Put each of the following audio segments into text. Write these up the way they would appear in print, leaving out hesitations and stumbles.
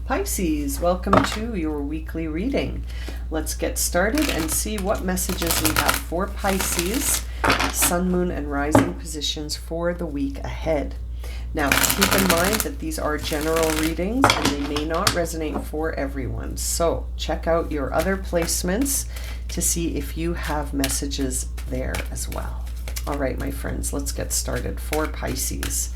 Pisces, welcome to your weekly reading. Let's get started and see what messages we have for Pisces, Sun, Moon, and Rising positions for the week ahead. Now, keep in mind that these are general readings and they may not resonate for everyone. So check out your other placements to see if you have messages there as well. All right, my friends, let's get started for Pisces.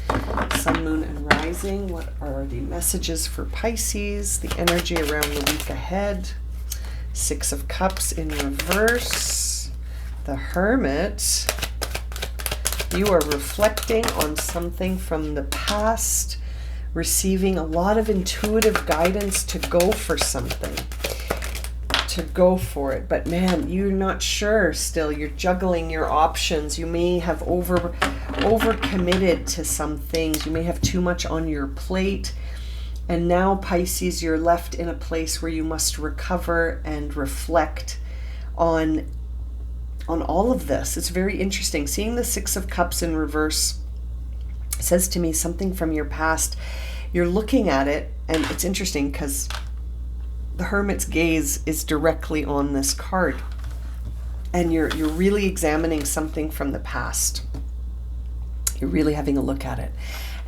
Sun, Moon, and Rising, what are the messages for Pisces? The energy around the week ahead. Six of Cups in reverse. The Hermit. You are reflecting on something from the past, receiving a lot of intuitive guidance to go for something. To go for it, but man, you're not sure still. You're juggling your options. You may have over committed to some things. You may have too much on your plate, and now Pisces, you're left in a place where you must recover and reflect on all of this. It's very interesting. Seeing the Six of Cups in reverse says to me something from your past. You're looking at it, and it's interesting because the Hermit's gaze is directly on this card, and you're really examining something from the past. You're really having a look at it,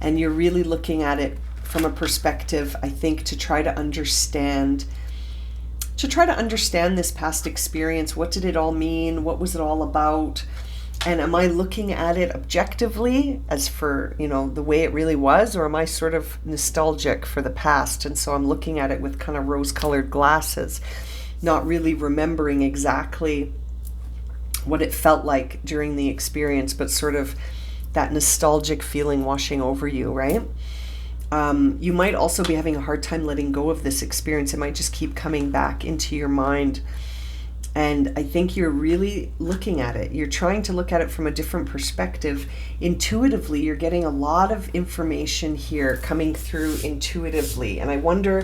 and you're really looking at it from a perspective, I think, to try to understand this past experience. What did it all mean? What was it all about? And am I looking at it objectively as for, the way it really was, or am I sort of nostalgic for the past? And so I'm looking at it with kind of rose-colored glasses, not really remembering exactly what it felt like during the experience, but sort of that nostalgic feeling washing over you, right? You might also be having a hard time letting go of this experience. It might just keep coming back into your mind. And I think you're really looking at it. You're trying to look at it from a different perspective. Intuitively, you're getting a lot of information here coming through intuitively. And I wonder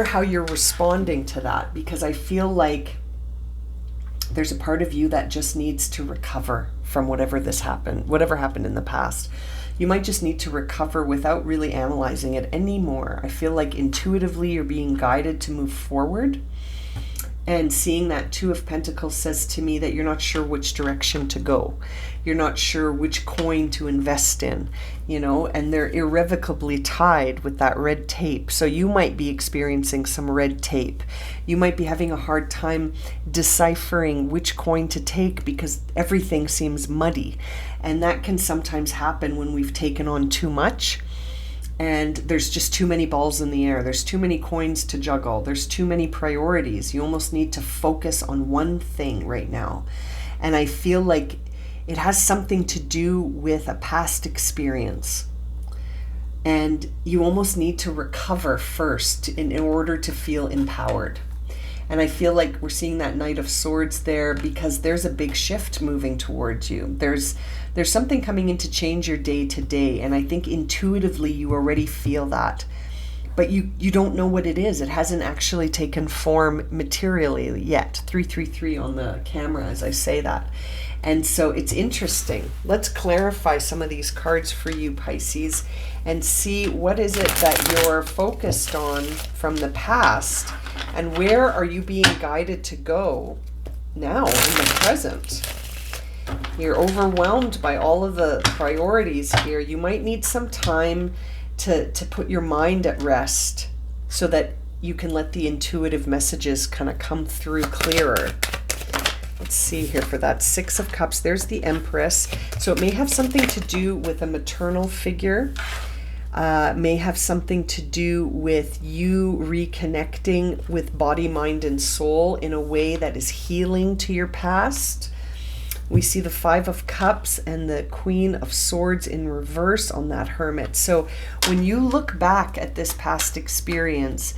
how you're responding to that, because I feel like there's a part of you that just needs to recover from whatever happened in the past. You might just need to recover without really analyzing it anymore. I feel like intuitively you're being guided to move forward. And seeing that Two of Pentacles says to me that you're not sure which direction to go. You're not sure which coin to invest in, and they're irrevocably tied with that red tape. So you might be experiencing some red tape. You might be having a hard time deciphering which coin to take because everything seems muddy. And that can sometimes happen when we've taken on too much. And there's just too many balls in the air. There's too many coins to juggle. There's too many priorities. You almost need to focus on one thing right now. And I feel like it has something to do with a past experience. And you almost need to recover first in order to feel empowered. And I feel like we're seeing that Knight of Swords there because there's a big shift moving towards you. There's something coming in to change your day to day. And I think intuitively you already feel that. But you don't know what it is. It hasn't actually taken form materially yet. 333 on the camera as I say that. And so it's interesting. Let's clarify some of these cards for you, Pisces, and see what is it that you're focused on from the past. And where are you being guided to go now in the present? You're overwhelmed by all of the priorities here. You might need some time to put your mind at rest so that you can let the intuitive messages kind of come through clearer. Let's see here for that Six of Cups. There's the Empress. So it may have something to do with a maternal figure. May have something to do with you reconnecting with body, mind, and soul in a way that is healing to your past. We see the Five of Cups and the Queen of Swords in reverse on that Hermit. So when you look back at this past experience,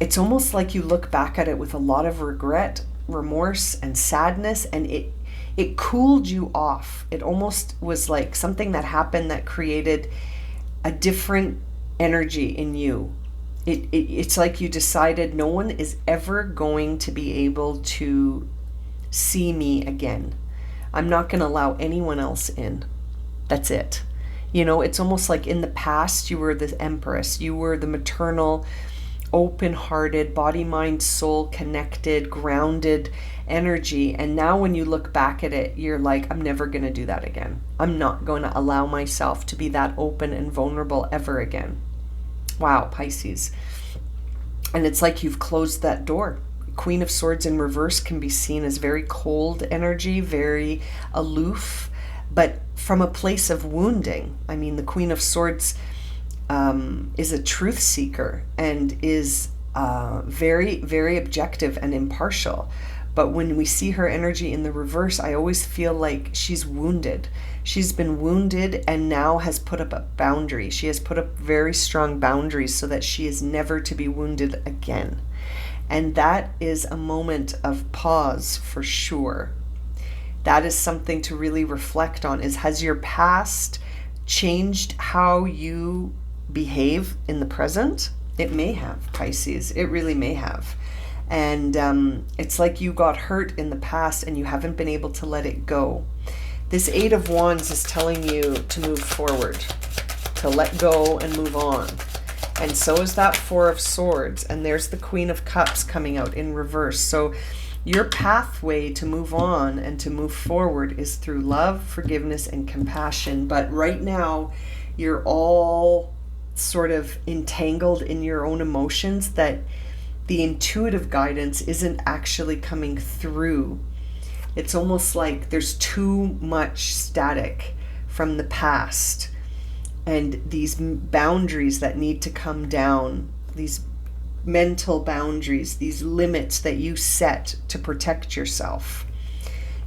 it's almost like you look back at it with a lot of regret, remorse, and sadness, and it cooled you off. It almost was like something that happened that created a different energy in you. It's like you decided no one is ever going to be able to see me again. I'm not going to allow anyone else in. That's it. You know, it's almost like in the past you were the empress, you were the maternal, open-hearted, body, mind, soul connected, grounded energy. And now when you look back at it, you're like, I'm never going to do that again. I'm not going to allow myself to be that open and vulnerable ever again. Wow, Pisces. And it's like you've closed that door. Queen of Swords in reverse can be seen as very cold energy, very aloof, but from a place of wounding. I mean, the Queen of Swords is a truth seeker and is very, very objective and impartial. But when we see her energy in the reverse, I always feel like she's wounded. She's been wounded and now has put up a boundary. She has put up very strong boundaries so that she is never to be wounded again. And that is a moment of pause for sure. That is something to really reflect on, is has your past changed how you behave in the present? It may have, Pisces. It really may have. And it's like you got hurt in the past and you haven't been able to let it go. This Eight of Wands is telling you to move forward, to let go and move on. And so is that Four of Swords. And there's the Queen of Cups coming out in reverse. So your pathway to move on and to move forward is through love, forgiveness, and compassion. But right now, you're all sort of entangled in your own emotions that the intuitive guidance isn't actually coming through. It's almost like there's too much static from the past and these boundaries that need to come down, these mental boundaries, these limits that you set to protect yourself.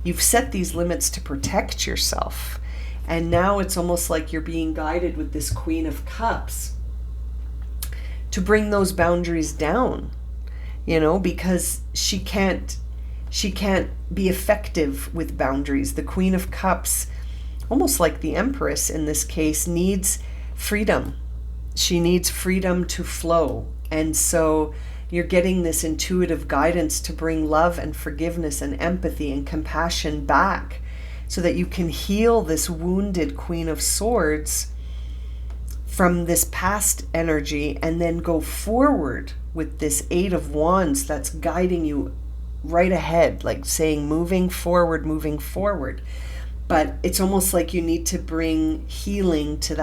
You've set these limits to protect yourself. And now it's almost like you're being guided with this Queen of Cups to bring those boundaries down, you know, because she can't be effective with boundaries. The Queen of Cups, almost like the Empress in this case, needs freedom. She needs freedom to flow. And so you're getting this intuitive guidance to bring love and forgiveness and empathy and compassion back so that you can heal this wounded Queen of Swords from this past energy and then go forward with this Eight of Wands that's guiding you right ahead, like saying moving forward, moving forward. But it's almost like you need to bring healing to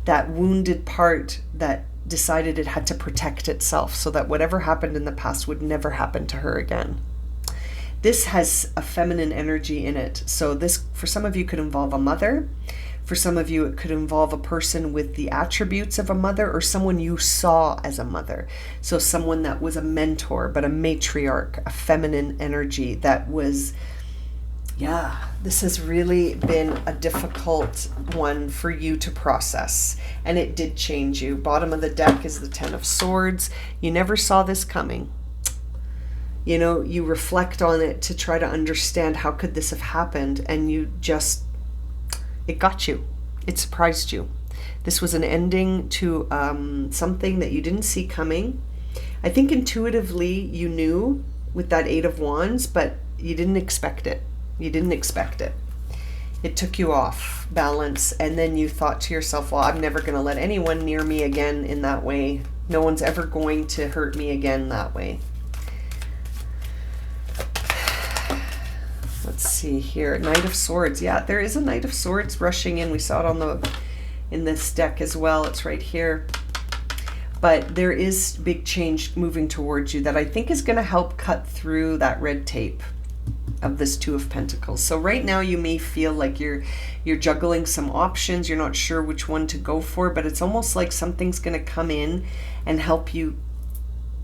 that wounded part that decided it had to protect itself so that whatever happened in the past would never happen to her again. This has a feminine energy in it. So this, for some of you, could involve a mother. For some of you, it could involve a person with the attributes of a mother or someone you saw as a mother. So someone that was a mentor, but a matriarch, a feminine energy that was, this has really been a difficult one for you to process. And it did change you. Bottom of the deck is the Ten of Swords. You never saw this coming. You know, you reflect on it to try to understand how could this have happened, and you just, it got you. It surprised you. This was an ending to something that you didn't see coming. I think intuitively you knew with that Eight of Wands, but you didn't expect it. You didn't expect it. It took you off balance, and then you thought to yourself, well, I'm never going to let anyone near me again in that way. No one's ever going to hurt me again that way. Let's see here. Knight of Swords. Yeah, there is a Knight of Swords rushing in. We saw it in this deck as well. It's right here. But there is big change moving towards you that I think is going to help cut through that red tape of this Two of Pentacles. So right now you may feel like you're juggling some options. You're not sure which one to go for, but it's almost like something's going to come in and help you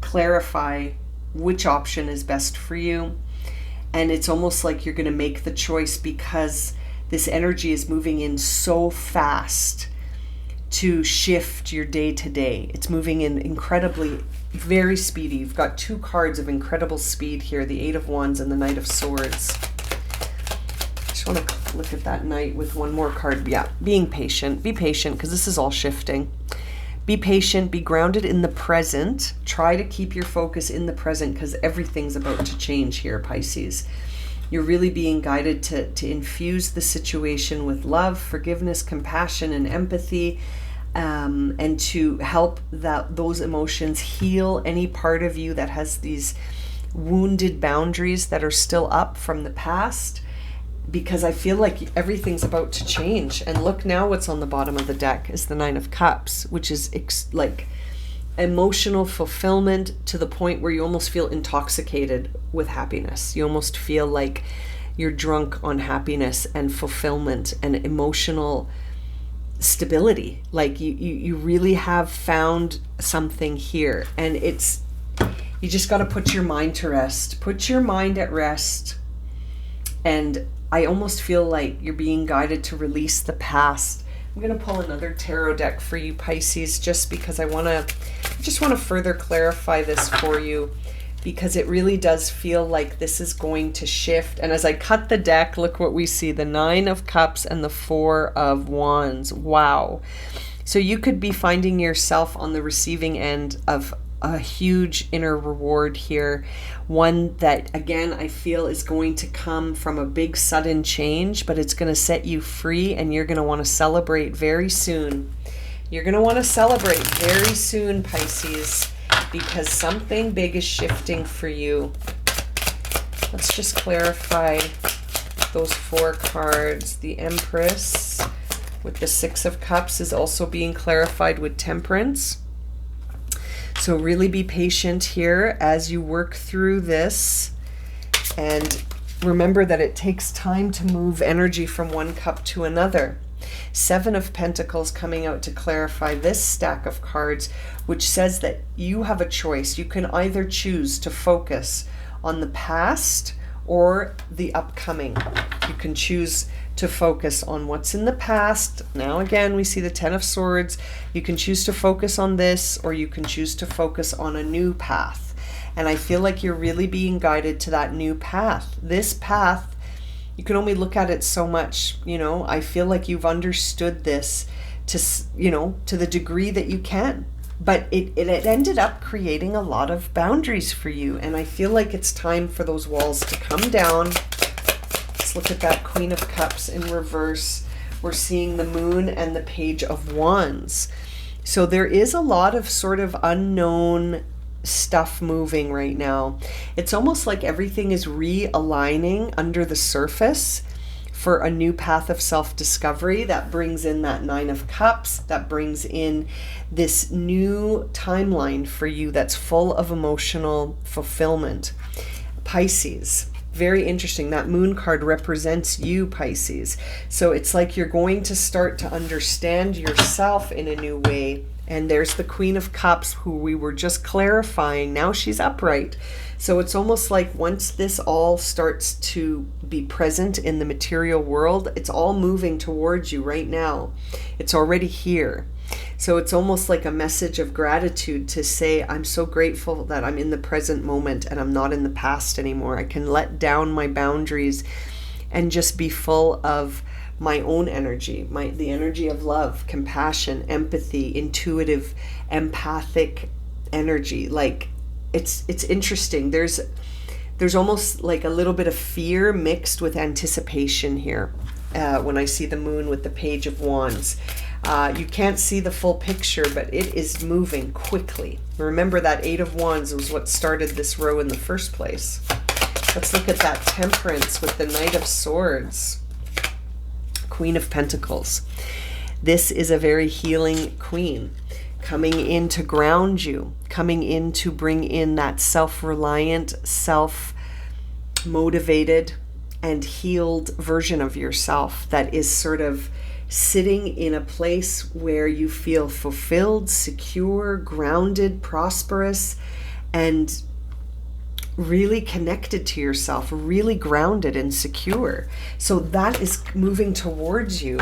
clarify which option is best for you. And it's almost like you're going to make the choice because this energy is moving in so fast to shift your day to day. It's moving in incredibly, very speedy. You've got two cards of incredible speed here, the Eight of Wands and the Knight of Swords. I just want to look at that Knight with one more card. Yeah, being patient. Be patient because this is all shifting. Be patient, be grounded in the present. Try to keep your focus in the present because everything's about to change here, Pisces. You're really being guided to infuse the situation with love, forgiveness, compassion, and empathy, and to help those emotions heal any part of you that has these wounded boundaries that are still up from the past, because I feel like everything's about to change. And look now, what's on the bottom of the deck is the Nine of Cups, which is like emotional fulfillment to the point where you almost feel intoxicated with happiness. You almost feel like you're drunk on happiness and fulfillment and emotional stability. Like you really have found something here, and you just got to put your mind to rest. Put your mind at rest. And I almost feel like you're being guided to release the past. I'm going to pull another tarot deck for you, Pisces, just because I just want to further clarify this for you, because it really does feel like this is going to shift. And as I cut the deck, look what we see, the Nine of Cups and the Four of Wands. Wow. So you could be finding yourself on the receiving end of a huge inner reward here, one that, again, I feel is going to come from a big sudden change, but it's going to set you free, and you're going to want to celebrate very soon. You're going to want to celebrate very soon, Pisces, because something big is shifting for you. Let's just clarify those 4 cards. The Empress with the Six of Cups is also being clarified with Temperance. So really be patient here as you work through this, and remember that it takes time to move energy from one cup to another. 7 of Pentacles coming out to clarify this stack of cards, which says that you have a choice. You can either choose to focus on the past or the upcoming. You can choose to focus on what's in the past. Now again, we see the Ten of Swords. You can choose to focus on this, or you can choose to focus on a new path. And I feel like you're really being guided to that new path. This path, you can only look at it so much. I feel like you've understood this to the degree that you can. But it ended up creating a lot of boundaries for you. And I feel like it's time for those walls to come down. Let's look at that Queen of Cups in reverse. We're seeing the Moon and the Page of Wands. So there is a lot of sort of unknown stuff moving right now. It's almost like everything is realigning under the surface for a new path of self-discovery that brings in that Nine of Cups, that brings in this new timeline for you that's full of emotional fulfillment. Pisces, very interesting. That Moon card represents you, Pisces. So it's like you're going to start to understand yourself in a new way. And there's the Queen of Cups, who we were just clarifying. Now she's upright. So it's almost like once this all starts to be present in the material world, it's all moving towards you right now. It's already here. So it's almost like a message of gratitude to say, I'm so grateful that I'm in the present moment and I'm not in the past anymore. I can let down my boundaries and just be full of my own energy, the energy of love, compassion, empathy, intuitive, empathic energy. Like it's interesting. There's almost like a little bit of fear mixed with anticipation here when I see the Moon with the Page of Wands. You can't see the full picture, but it is moving quickly. Remember that Eight of Wands was what started this row in the first place. Let's look at that Temperance with the Knight of Swords. Queen of Pentacles. This is a very healing queen, coming in to ground you, coming in to bring in that self-reliant, self-motivated, and healed version of yourself that is sort of sitting in a place where you feel fulfilled, secure, grounded, prosperous, and really connected to yourself, really grounded and secure. So that is moving towards you.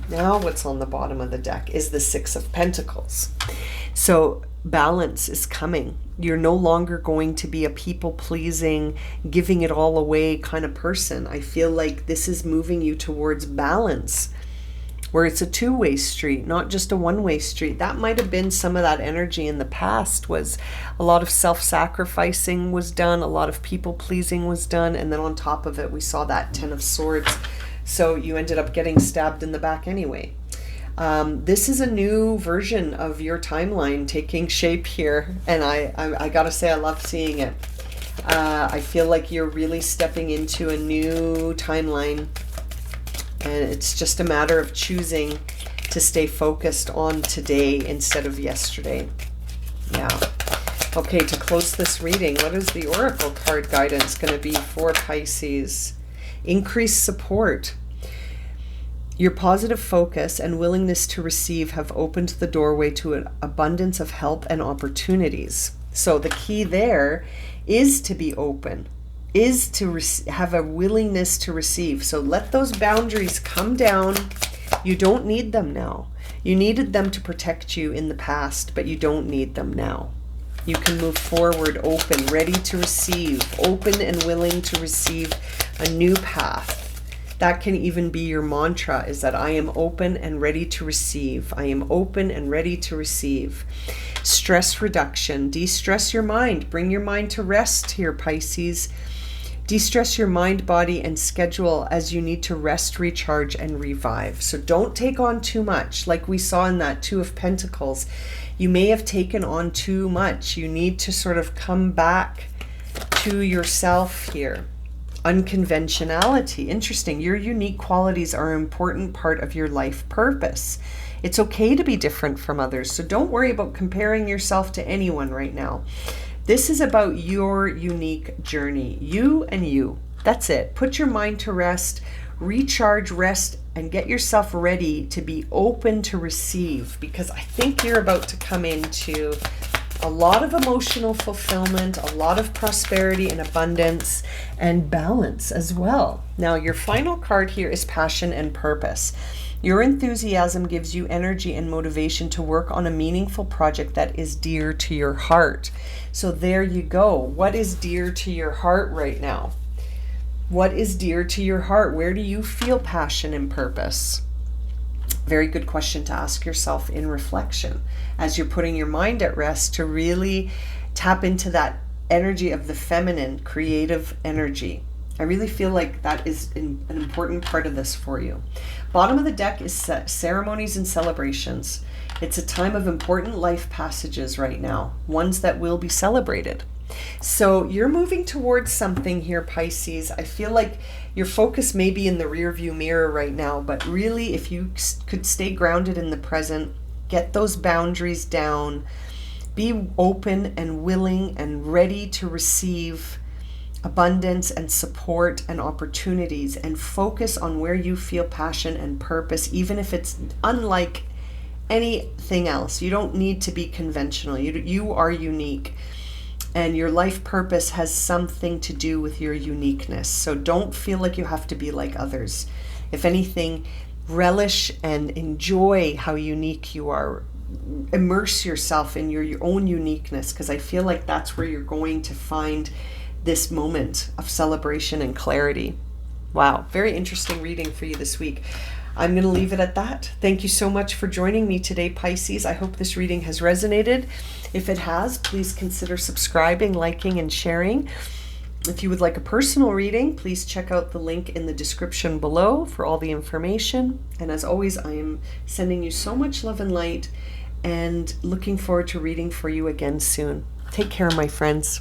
Now what's on the bottom of the deck is the Six of Pentacles. So balance is coming. You're no longer going to be a people-pleasing, giving it all away kind of person. I feel like this is moving you towards balance. where it's a two-way street, not just a one-way street. That might have been some of that energy in the past. Was a lot of self-sacrificing was done, a lot of people-pleasing was done, and then on top of it we saw that Ten of Swords. So you ended up getting stabbed in the back anyway. This is a new version of your timeline taking shape here, and I gotta say, I love seeing it. I feel like you're really stepping into a new timeline, and it's just a matter of choosing to stay focused on today instead of yesterday. Yeah. Okay, to close this reading, what is the Oracle card guidance going to be for Pisces? Increased support. Your positive focus and willingness to receive have opened the doorway to an abundance of help and opportunities. So the key there is to be open, is to have a willingness to receive. So let those boundaries come down. You don't need them now. You needed them to protect you in the past, but you don't need them now. You can move forward open, ready to receive, open and willing to receive a new path. That can even be your mantra, is that I am open and ready to receive. I am open and ready to receive. Stress reduction. De-stress your mind. Bring your mind to rest here, Pisces. De-stress your mind, body, and schedule as you need to rest, recharge, and revive. So don't take on too much. Like we saw in that Two of Pentacles, you may have taken on too much. You need to sort of come back to yourself here. Unconventionality. Interesting. Your unique qualities are an important part of your life purpose. It's okay to be different from others. So don't worry about comparing yourself to anyone right now. This is about your unique journey. You and you. That's it. Put your mind to rest, recharge, rest, and get yourself ready to be open to receive, because I think you're about to come into a lot of emotional fulfillment, a lot of prosperity and abundance and balance as well. Now, your final card here is passion and purpose. Your enthusiasm gives you energy and motivation to work on a meaningful project that is dear to your heart. So there you go. What is dear to your heart right now? What is dear to your heart? Where do you feel passion and purpose? Very good question to ask yourself in reflection as you're putting your mind at rest, to really tap into that energy of the feminine, creative energy. I really feel like that is an important part of this for you. Bottom of the deck is ceremonies and celebrations. It's a time of important life passages right now, ones that will be celebrated. So you're moving towards something here, Pisces. I feel like your focus may be in the rear view mirror right now, but really if you could stay grounded in the present, get those boundaries down, be open and willing and ready to receive abundance and support and opportunities, and focus on where you feel passion and purpose, even if it's unlike anything else. You don't need to be conventional. You are unique. And your life purpose has something to do with your uniqueness. So don't feel like you have to be like others. If anything, relish and enjoy how unique you are. Immerse yourself in your own uniqueness, because I feel like that's where you're going to find this moment of celebration and clarity. Wow, very interesting reading for you this week. I'm going to leave it at that. Thank you so much for joining me today, Pisces. I hope this reading has resonated. If it has, please consider subscribing, liking, and sharing. If you would like a personal reading, please check out the link in the description below for all the information. And as always, I am sending you so much love and light, and looking forward to reading for you again soon. Take care, my friends.